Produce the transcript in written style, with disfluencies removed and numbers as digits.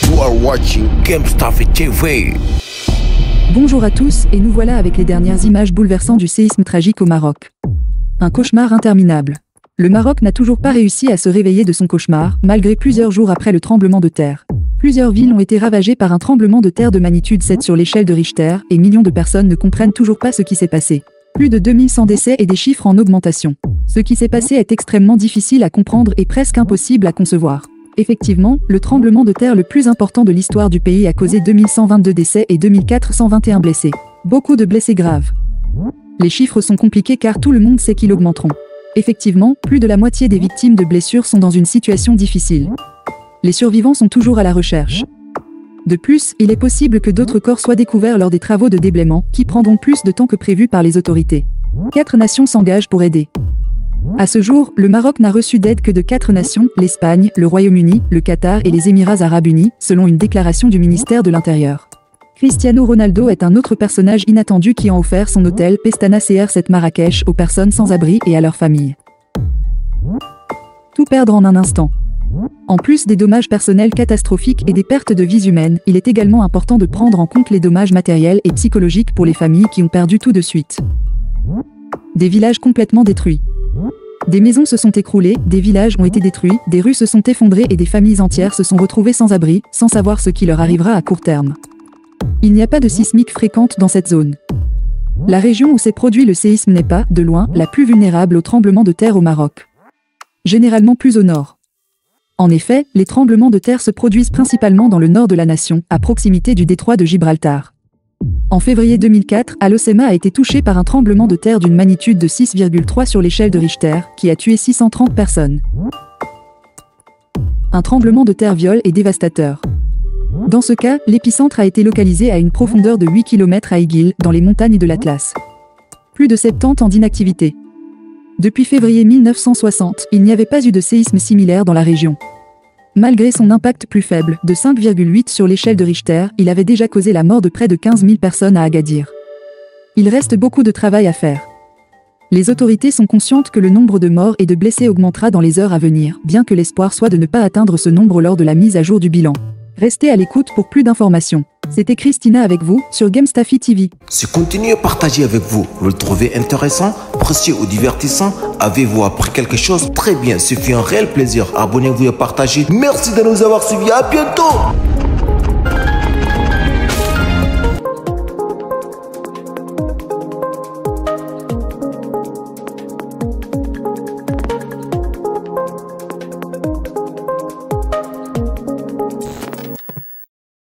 You are watching GameStuff TV. Bonjour à tous et nous voilà avec les dernières images bouleversantes du séisme tragique au Maroc. Un cauchemar interminable. Le Maroc n'a toujours pas réussi à se réveiller de son cauchemar, malgré plusieurs jours après le tremblement de terre. Plusieurs villes ont été ravagées par un tremblement de terre de magnitude 7 sur l'échelle de Richter, et millions de personnes ne comprennent toujours pas ce qui s'est passé. Plus de 2100 décès et des chiffres en augmentation. Ce qui s'est passé est extrêmement difficile à comprendre et presque impossible à concevoir. Effectivement, le tremblement de terre le plus important de l'histoire du pays a causé 2122 décès et 2421 blessés. Beaucoup de blessés graves. Les chiffres sont compliqués car tout le monde sait qu'ils augmenteront. Effectivement, plus de la moitié des victimes de blessures sont dans une situation difficile. Les survivants sont toujours à la recherche. De plus, il est possible que d'autres corps soient découverts lors des travaux de déblaiement, qui prendront plus de temps que prévu par les autorités. 4 nations s'engagent pour aider. À ce jour, le Maroc n'a reçu d'aide que de 4 nations, l'Espagne, le Royaume-Uni, le Qatar et les Émirats arabes unis, selon une déclaration du ministère de l'Intérieur. Cristiano Ronaldo est un autre personnage inattendu qui a offert son hôtel Pestana CR7 Marrakech aux personnes sans abri et à leurs familles. Tout perdre en un instant. En plus des dommages personnels catastrophiques et des pertes de vies humaines, il est également important de prendre en compte les dommages matériels et psychologiques pour les familles qui ont perdu tout de suite. Des villages complètement détruits. Des maisons se sont écroulées, des villages ont été détruits, des rues se sont effondrées et des familles entières se sont retrouvées sans abri, sans savoir ce qui leur arrivera à court terme. Il n'y a pas de sismique fréquente dans cette zone. La région où s'est produit le séisme n'est pas, de loin, la plus vulnérable aux tremblements de terre au Maroc. Généralement plus au nord. En effet, les tremblements de terre se produisent principalement dans le nord de la nation, à proximité du détroit de Gibraltar. En février 2004, Al-Hoceima a été touché par un tremblement de terre d'une magnitude de 6,3 sur l'échelle de Richter, qui a tué 630 personnes. Un tremblement de terre viol et dévastateur. Dans ce cas, l'épicentre a été localisé à une profondeur de 8 km à Aiguil, dans les montagnes de l'Atlas. Plus de 70 ans d'inactivité. Depuis février 1960, il n'y avait pas eu de séisme similaire dans la région. Malgré son impact plus faible, de 5,8 sur l'échelle de Richter, il avait déjà causé la mort de près de 15 000 personnes à Agadir. Il reste beaucoup de travail à faire. Les autorités sont conscientes que le nombre de morts et de blessés augmentera dans les heures à venir, bien que l'espoir soit de ne pas atteindre ce nombre lors de la mise à jour du bilan. Restez à l'écoute pour plus d'informations. C'était Christina avec vous, sur GameStuff TV. Si continuez à partager avec vous, vous le trouvez intéressant, précieux ou divertissant, avez-vous appris quelque chose? Très bien, ce fut un réel plaisir. Abonnez-vous et partagez. Merci de nous avoir suivis, à bientôt.